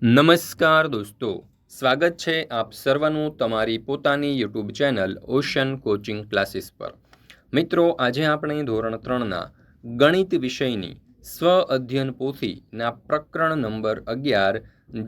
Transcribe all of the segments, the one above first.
નમસ્કાર દોસ્તો, સ્વાગત છે આપ સર્વનું તમારી પોતાની YouTube channel ocean coaching classes પર। મિત્રો, આજે આપણે ધોરણ 3ના ગણિત વિષયની સ્વ અધ્યયન પોથીના પ્રકરણ નંબર 11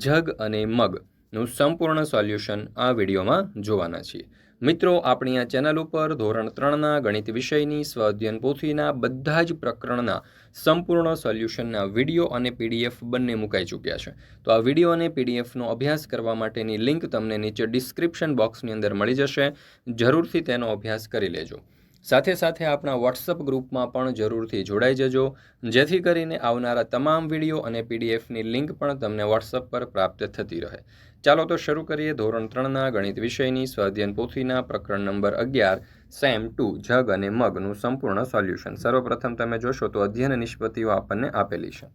જગ અને મગનું સંપૂર્ણ સોલ્યુશન આ વિડીયોમાં જોવાના છીએ। મિત્રો, આપણી આ ચેનલ ઉપર ધોરણ 3ના ગણિત વિષયની સ્વ અધ્યયન પોથીના બધા જ પ્રકરણના સંપૂર્ણ સોલ્યુશનના વિડીયો અને પીડીએફ બંને મુકાઈ ચૂક્યા છે। તો આ વિડીયો અને પીડીએફનો અભ્યાસ કરવા માટેની લિંક તમને નીચે ડિસ્ક્રિપ્શન બોક્સની અંદર મળી જશે। જરૂરથી તેનો અભ્યાસ કરી લેજો। સાથે સાથે આપણા વોટ્સઅપ ગ્રુપમાં પણ જરૂરથી જોડાઈ જજો, જેથી કરીને આવનારા તમામ વિડીયો અને પીડીએફની લિંક પણ તમને વોટ્સઅપ પર પ્રાપ્ત થતી રહે। ચાલો તો શરૂ કરીએ ધોરણ 3ના ગણિત વિષયની સ્વાધ્યાયન પોથીના પ્રકરણ નંબર 11 સેમ 2 જગ અને મગનું સંપૂર્ણ સોલ્યુશન। સર્વપ્રથમ તમે જોશો તો અધ્યયન નિષ્પત્તિઓ આપણને આપેલી છે।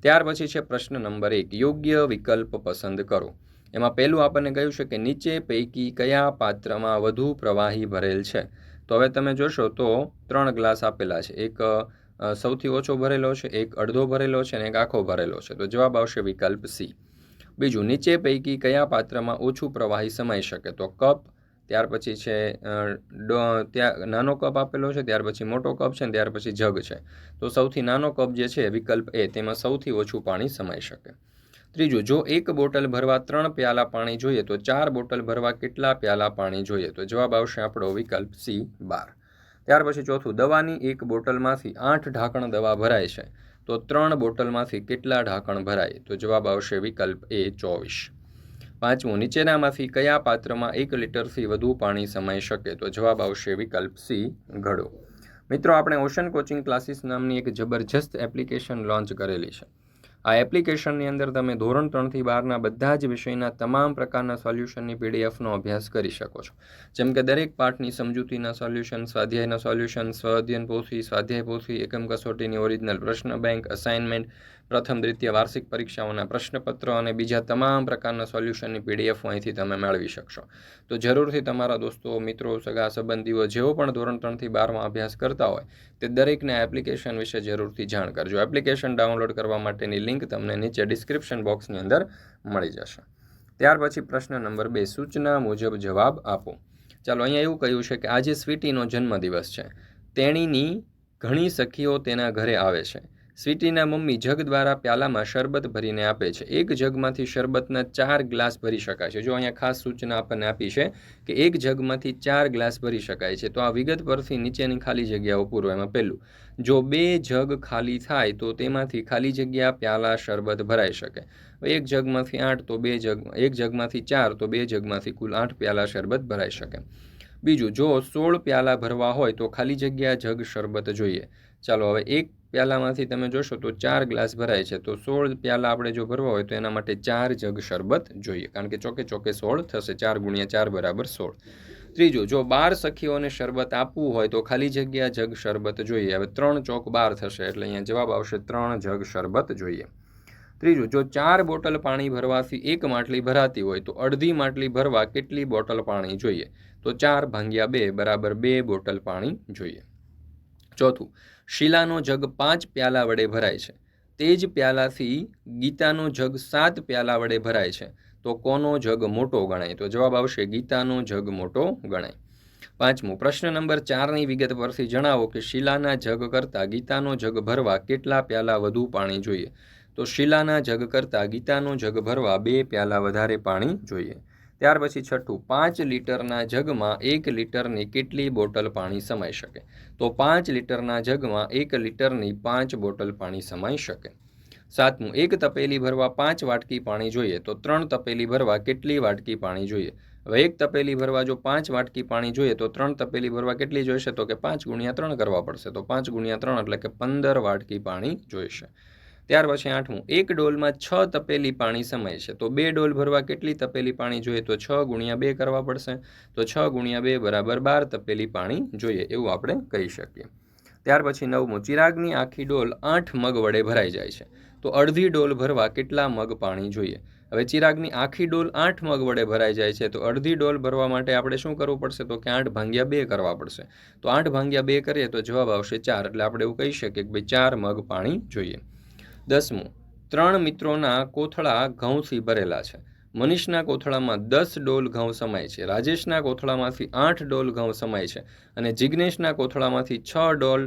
ત્યાર પછી છે પ્રશ્ન નંબર 1, યોગ્ય વિકલ્પ પસંદ કરો। એમાં પહેલું આપણને કહ્યું છે કે નીચે પૈકી કયા પાત્રમાં વધુ પ્રવાહી ભરેલ છે। તો હવે તમે જોશો તો 3 ગ્લાસ આપેલા છે, એક સૌથી ઓછો ભરેલો છે, એક અડધો ભરેલો છે અને એક આખો ભરેલો છે। તો જવાબ આવશે વિકલ્પ સી। બીજું, નીચે પૈકી કયા પાત્રમાં ઓછું પ્રવાહી સમાઈ શકે। તો કપ, ત્યાર પછી છે ત્યાં નાનો કપ આપેલો છે, ત્યાર પછી મોટો કપ છે, ત્યાર પછી જગ છે। તો સૌથી નાનો કપ જે છે વિકલ્પ એ, તેમાં સૌથી ઓછું પાણી સમાઈ શકે। ત્રીજું, જો એક બોટલ ભરવા 3 પ્યાલા પાણી જોઈએ તો 4 બોટલ ભરવા કેટલા પ્યાલા પાણી જોઈએ। તો જવાબ આવશે આપણો વિકલ્પ સી 12। ત્યાર પછી ચોથું, દવાની એક બોટલમાંથી 8 ઢાંકણ દવા ભરાય છે તો 3 બોટલમાંથી કેટલા ઢાંકણ ભરાય। તો જવાબ આવશે વિકલ્પ એ 24। પાંચમું, નીચેનામાંથી કયા પાત્રમાં 1 લીટરથી વધુ પાણી સમાઈ શકે। તો જવાબ આવશે વિકલ્પ સી ઘડો। મિત્રો, આપણે ઓશન કોચિંગ ક્લાસીસ નામની એક જબરજસ્ત એપ્લિકેશન લોન્ચ કરેલી છે। આ એપ્લિકેશનની અંદર તમે ધોરણ 3થી 12ના બધા જ વિષયના તમામ પ્રકારના સોલ્યુશનની પીડીએફનો અભ્યાસ કરી શકો છો। જેમ કે દરેક પાઠની સમજૂતીના સોલ્યુશન, સ્વાધ્યાયના સોલ્યુશન, સ્વ અધ્યયન પોથી, સ્વાધ્યાય પોથી, એકમ કસોટીની ઓરિજિનલ પ્રશ્ન બેંક, અસાઇનમેન્ટ, પ્રથમ દ્વિતીય વાર્ષિક પરીક્ષાઓના પ્રશ્નપત્ર અને બીજા તમામ પ્રકારના સોલ્યુશનની પીડીએફ અહીંથી તમે મેળવી શકશો। તો જરૂરથી તમારા દોસ્તો, મિત્રો, સગા સંબંધીઓ જેઓ પણ ધોરણ 3થી 12માં અભ્યાસ કરતા હોય તે દરેકને આ એપ્લિકેશન વિશે જરૂરથી જાણ કરજો। એપ્લિકેશન ડાઉનલોડ કરવા માટેની લિંક તમને નીચે ડિસ્ક્રિપ્શન બોક્સની અંદર મળી જશે। ત્યાર પછી પ્રશ્ન નંબર 2, સૂચના મુજબ જવાબ આપો। ચાલો, અહીંયા એવું કહ્યું છે કે આજે સ્વીટીનો જન્મદિવસ છે। તેણીની ઘણી સખીઓ તેના ઘરે આવે છે। સ્વીટીના મમ્મી જગ દ્વારા પ્યાલામાં શરબત ભરીને આપે છે। એક જગમાંથી શરબતના 4 ગ્લાસ ભરી શકાય છે। જો અહીંયા ખાસ સૂચના આપણને આપી છે કે એક જગમાંથી 4 ગ્લાસ ભરી શકાય છે। તો આ વિગત પરથી નીચેની ખાલી જગ્યાઓ પૂરો। એમાં પહેલું, જો 2 જગ ખાલી થાય તો તેમાંથી ખાલી જગ્યા પ્યાલા શરબત ભરાઈ શકે। એક જગમાંથી 8 તો 2 જગ, એક જગમાંથી 4 તો 2 જગમાંથી કુલ 8 પ્યાલા શરબત ભરાઈ શકે। બીજું, જો 16 પ્યાલા ભરવા હોય તો ખાલી જગ્યા જગ શરબત જોઈએ। ચાલો, હવે એક પ્યાલામાંથી તમે જોશો તો 4 ગ્લાસ ભરાય છે, તો 16 પ્યાલા આપણે જો ભરવા હોય તો એના માટે 4 જગ શરબત જોઈએ, કારણ કે ચોકે ચોકે 16 થશે, 4 × 4 = 16। ત્રીજું, જો 12 સખીઓને શરબત આપવું હોય તો ખાલી જગ્યા જગ શરબત જોઈએ। હવે 3 ચોક 12 થશે, એટલે અહીંયા જવાબ આવશે 3 જગ શરબત જોઈએ। ત્રીજું, જો 4 બોટલ પાણી ભરવાથી 1 માટલી ભરાતી હોય તો અડધી માટલી ભરવા કેટલી બોટલ પાણી જોઈએ। તો 4/2 = 2 બોટલ પાણી જોઈએ। ચોથું, શીલાનો જગ 5 પ્યાલા વડે ભરાય છે। તે જ પ્યાલાથી ગીતાનો જગ 7 પ્યાલા વડે ભરાય છે, તો કોનો જગ મોટો ગણાય। તો જવાબ આવશે ગીતાનો જગ મોટો ગણાય। પાંચમું, પ્રશ્ન નંબર 4ની વિગત પરથી જણાવો કે શીલાના જગ કરતાં ગીતાનો જગ ભરવા કેટલા પ્યાલા વધુ પાણી જોઈએ। તો શીલાના જગ કરતાં ગીતાનો જગ ભરવા 2 પ્યાલા વધારે પાણી જોઈએ। ત્યાર પછી છઠ્ઠું, 5 લીટરના જગમાં 1 લીટરની કેટલી બોટલ પાણી સમાઈ શકે। તો 5 લીટરના જગમાં 1 લીટરની 5 બોટલ પાણી સમાઈ શકે। સાતમું, એક તપેલી ભરવા 5 વાટકી પાણી જોઈએ તો 3 તપેલી ભરવા કેટલી વાટકી પાણી જોઈએ। હવે એક તપેલી ભરવા જો 5 વાટકી પાણી જોઈએ તો 3 તપેલી ભરવા કેટલી જોઈશે, તો કે 5 × 3 કરવા પડશે, તો 5 × 3 એટલે કે 15 વાટકી પાણી જોઈશે। ત્યાર પછી આઠમું, એક ડોલમાં 6 તપેલી પાણી સમાય છે, તો 2 ડોલ ભરવા કેટલી તપેલી પાણી જોઈએ, તો 6 × 2 કરવા પડશે, તો 6 × 2 = 12 તપેલી પાણી જોઈએ, એવું આપણે કહી શકીએ। ત્યાર પછી નવમું, ચિરાગની આખી ડોલ 8 મગ વડે ભરાઈ જાય છે, તો અડધી ડોલ ભરવા કેટલા મગ પાણી જોઈએ। હવે ચિરાગની આખી ડોલ 8 મગ વડે ભરાઈ જાય છે, તો અડધી ડોલ ભરવા માટે આપણે શું કરવું પડશે, તો કે 8/2 કરવા પડશે, તો 8/2 કરીએ તો જવાબ આવશે 4, એટલે આપણે એવું કહી શકીએ કે ભાઈ 4 મગ પાણી જોઈએ। 10મું, 3 મિત્રોના કોથળા ઘઉંથી ભરેલા છે. મનીષના કોથળામાં 10 ડોલ ઘઉં સમાય છે. રાજેશના કોથળામાંથી 8 ડોલ ઘઉં સમાય છે અને જિજ્ઞેશના કોથળામાંથી 6 ડોલ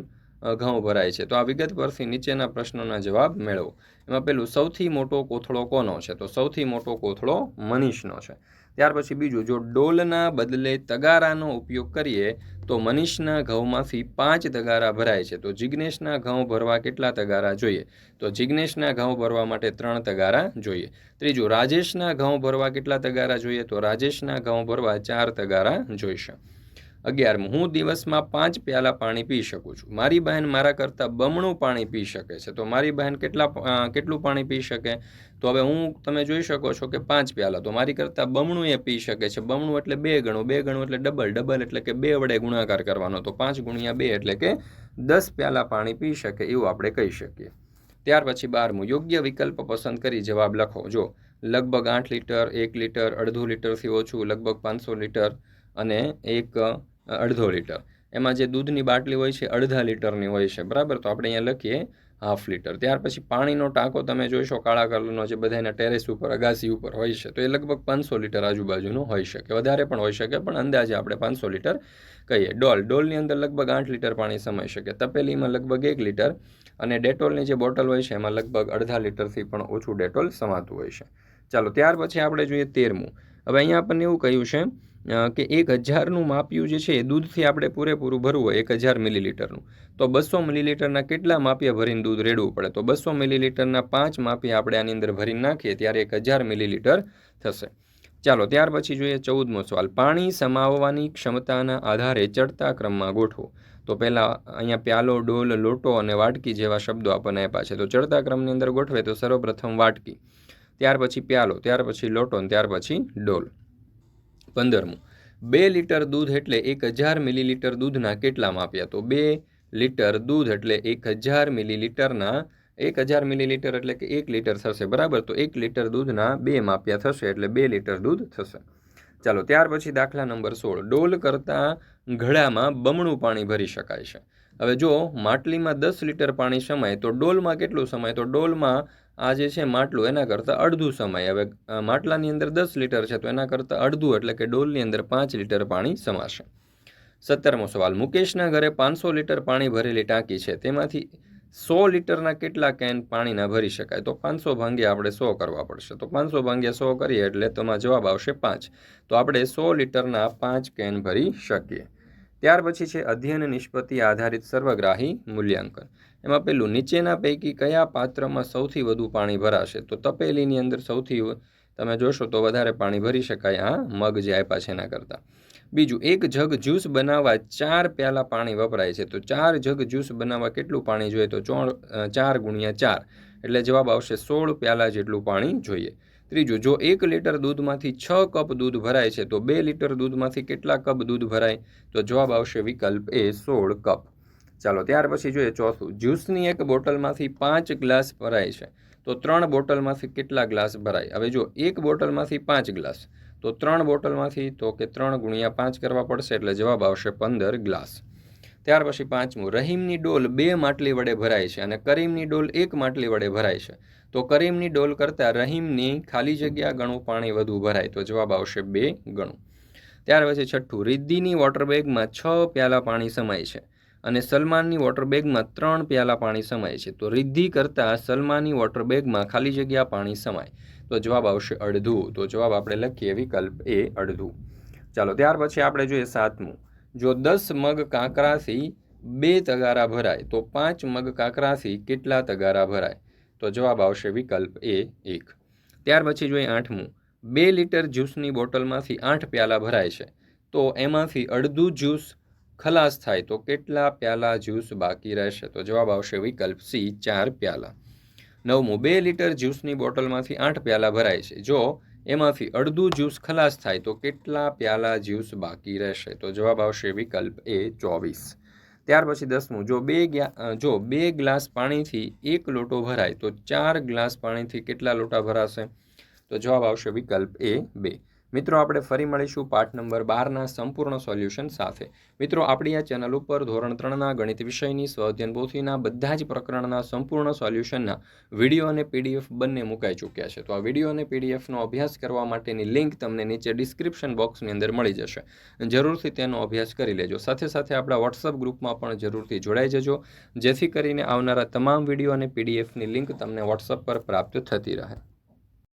ઘઉં ભરાય છે. તો આ વિગત પરથી નીચેના પ્રશ્નોના જવાબ મેળવો. એમાં પેલું સૌથી મોટો કોથળો કોનો છે? તો સૌથી મોટો કોથળો મનીષનો છે. ત્યાર પછી બીજું, જો ડોલના બદલે તગારાનો ઉપયોગ કરીએ તો મનીષના ઘઉંમાંથી 5 તગારા ભરાય છે. તો જિજ્ઞેશના ઘઉં ભરવા કેટલા તગારા જોઈએ? તો જિજ્ઞેશના ઘઉં ભરવા માટે 3 તગારા જોઈએ. ત્રીજું, રાજેશના ઘઉં ભરવા કેટલા તગારા જોઈએ? તો રાજેશના ઘઉં ભરવા 4 તગારા જોઈશે. 11, હું દિવસમાં 5 પ્યાલા પાણી પી શકું છું. મારી બહેન મારા કરતાં બમણું પાણી પી શકે છે. તો મારી બહેન કેટલું પાણી પી શકે? તો હવે તમે જોઈ શકો છો કે 5 પ્યાલા, તો મારી કરતાં બમણું એ પી શકે છે. બમણું એટલે 2 ગણું, 2 ગણું એટલે ડબલ, ડબલ એટલે કે 2 વડે ગુણાકાર કરવાનો. તો 5 ગુણ્યા 2 એટલે કે 10 પ્યાલા પાણી પી શકે એવું આપણે કહી શકીએ. ત્યાર પછી 12, યોગ્ય વિકલ્પ પસંદ કરી જવાબ લખો. જો લગભગ 8 લીટર, 1 લીટર, અડધું લીટરથી ઓછું, લગભગ 500 લીટર અને અડધો લીટર. એમાં જે દૂધની બાટલી હોય છે અડધા લીટરની હોય છે, બરાબર. તો આપણે અહીંયા લખીએ હાફ લીટર. ત્યાર પછી પાણીનો ટાંકો તમે જોઈશો કાળા કલરનો, જે બધાના ટેરેસ ઉપર, અગાસી ઉપર હોય છે, તો એ લગભગ 500 લીટર આજુબાજુનો હોઈ શકે, વધારે પણ હોઈ શકે, પણ અંદાજે આપણે 500 લીટર કહીએ. ડોલની અંદર લગભગ 8 લીટર પાણી સમાઈ શકે. તપેલીમાં લગભગ 1 લીટર અને ડેટોલની જે બોટલ હોય છે એમાં લગભગ અડધા લીટરથી પણ ઓછું ડેટોલ સમાતું હોય છે. ચાલો, ત્યાર પછી આપણે જોઈએ 13. હવે અહીંયા આપણને એવું કહ્યું છે કે 1000નું માપિયું જે છે એ દૂધથી આપણે પૂરેપૂરું ભરવું હોય 1000 મિલીલીટરનું, તો 200 મિલીલીટરના કેટલા માપિયા ભરીને દૂધ રેડવું પડે? તો 200 મિલીલીટરના 5 માપિયા આપણે આની અંદર ભરીને નાખીએ ત્યારે 1000 મિલીલીટર થશે. ચાલો, ત્યાર પછી જોઈએ 14મો સવાલ. પાણી સમાવવાની ક્ષમતાના આધારે ચડતા ક્રમમાં ગોઠવો. તો પહેલાં અહીંયા પ્યાલો, ડોલ, લોટો અને વાટકી જેવા શબ્દો આપણને આપ્યા છે. તો ચડતા ક્રમની અંદર ગોઠવે તો સર્વપ્રથમ વાટકી, ત્યાર પછી પ્યાલો, ત્યાર પછી લોટો, ત્યાર પછી ડોલ. 15મું, 2 લીટર દૂધ એટલે 1000 મિલીલીટર દૂધના કેટલા માપ્યા? તો 2 લીટર દૂધ એટલે 1000 મિલીલીટરના 1000 મિલીલીટર એટલે કે 1 લીટર થશે, બરાબર. તો 1 લીટર દૂધના 2 માપ્યા થશે એટલે 2 લીટર દૂધ થશે. ચાલો, ત્યાર પછી દાખલા નંબર 16. ડોલ કરતાં ઘડામાં બમણું પાણી ભરી શકાય છે. હવે જો માટલીમાં 10 લીટર પાણી સમાય તો ડોલમાં કેટલું સમાય? તો ડોલમાં આ જે છે માટલું એના કરતાં અડધું સમાય. હવે માટલાની અંદર 10 લીટર છે તો એના કરતાં અડધું એટલે કે ડોલની અંદર 5 લીટર પાણી સમાશે. 17મો સવાલ. મુકેશના ઘરે 500 લીટર પાણી ભરેલી ટાંકી છે, તેમાંથી 100 લીટરના કેટલા કેન પાણીના ભરી શકાય? તો 500 ભાગ્યા આપણે 100 કરવા પડશે. તો 500 ભાગ્યા 100 કરીએ એટલે તમારો જવાબ આવશે 5. તો આપણે 100 લીટરના 5 કેન ભરી શકીએ. ત્યાર પછી છે અધ્યયન નિષ્પત્તિ આધારિત સર્વગ્રાહી મૂલ્યાંકન. એમાં પેલું, નીચેના પૈકી કયા પાત્રમાં સૌથી વધુ પાણી ભરાશે? તો તપેલીની અંદર સૌથી તમે જોશો તો વધારે પાણી ભરી શકાય આ મગ જે આપ્યા છે એના કરતાં. બીજું, 1 જગ જ્યુસ બનાવવા 4 પ્યાલા પાણી વપરાય છે. તો 4 જગ જ્યુસ બનાવવા કેટલું પાણી જોઈએ? તો 4 ગુણ્યા 4 એટલે જવાબ આવશે 16 પ્યાલા જેટલું પાણી જોઈએ. ત્રીજું, જો 1 લીટર દૂધમાંથી 6 કપ દૂધ ભરાય છે તો 2 લીટર દૂધમાંથી કેટલા કપ દૂધ ભરાય? તો જવાબ આવશે વિકલ્પ એ 16 કપ. ચાલો, ત્યાર પછી જોઈએ ચોથું. જ્યુસની એક બોટલમાંથી 5 ગ્લાસ ભરાય છે તો 3 બોટલમાંથી કેટલા ગ્લાસ ભરાય? હવે જો 1 બોટલમાંથી 5 ગ્લાસ, તો 3 બોટલમાંથી તો કે 3 ગુણ્યા 5 કરવા પડશે એટલે જવાબ આવશે 15 ગ્લાસ. ત્યાર પછી 5મું, રહીમની ડોલ 2 માટલી વડે ભરાય છે અને કરીમની ડોલ 1 માટલી વડે ભરાય છે. તો કરીમની ડોલ કરતાં રહીમની ખાલી જગ્યા ગણું પાણી વધુ ભરાય. તો જવાબ આવશે 2 ગણું. ત્યાર પછી 6, રિદ્ધિની વોટરબેગમાં 6 પ્યાલા પાણી સમાય છે અને સલમાનની વોટરબેગમાં 3 પ્યાલા પાણી સમાય છે. તો રિદ્ધિ કરતાં સલમાનની વોટરબેગમાં ખાલી જગ્યા પાણી સમાય. તો જવાબ આવશે અડધું. તો જવાબ આપણે લખીએ વિકલ્પ એ અડધું. ચાલો, ત્યાર પછી આપણે જોઈએ 7મું. જો 10 મગ કાંકરાથી 2 તગારા ભરાય તો 5 મગ કાંકરાથી કેટલા તગારા ભરાય? તો જવાબ આવશે વિકલ્પ એ 1. ત્યાર પછી જોઈએ 8મું. 2 લીટર જ્યુસની બોટલમાંથી 8 પ્યાલા ભરાય છે તો એમાંથી અડધું જ્યુસ ખલાસ થાય તો કેટલા પ્યાલા જ્યુસ બાકી રહેશે? તો જવાબ આવશે વિકલ્પ સી 4 પ્યાલા. 9મું. 2 લીટર જ્યુસની બોટલમાંથી 8 પ્યાલા ભરાય છે, જો એમાંથી અડધું જ્યુસ ખલાસ થાય તો કેટલા પ્યાલા જ્યુસ બાકી રહેશે? તો જવાબ આવશે વિકલ્પ એ 24. ત્યાર પછી 10મું. જો 2 ગ્લાસ પાણીથી 1 લોટો ભરાય તો 4 ગ્લાસ પાણીથી કેટલા લોટા ભરાશે? તો જવાબ આવશે વિકલ્પ એ 2. મિત્રો આપણે ફરી મળીશું પાઠ નંબર 12ના સંપૂર્ણ સોલ્યુશન સાથે. મિત્રો આપણી આ ચેનલ ઉપર ધોરણ 3ના ગણિત વિષયની સ્વઅધ્યયન પોથીના બધા જ પ્રકરણના સંપૂર્ણ સોલ્યુશનના વિડીયો અને પીડીએફ બંને મુકાઈ ચૂક્યા છે. તો આ વિડીયો અને પીડીએફનો અભ્યાસ કરવા માટેની લિંક તમને નીચે ડિસ્ક્રિપ્શન બોક્સની અંદર મળી જશે. જરૂરથી તેનો અભ્યાસ કરી લેજો. સાથે સાથે આપણા વોટ્સઅપ ગ્રુપમાં પણ જરૂરથી જોડાઈ જજો, જેથી કરીને આવનારા તમામ વિડીયો અને પીડીએફની લિંક તમને વોટ્સઅપ પર પ્રાપ્ત થતી રહે.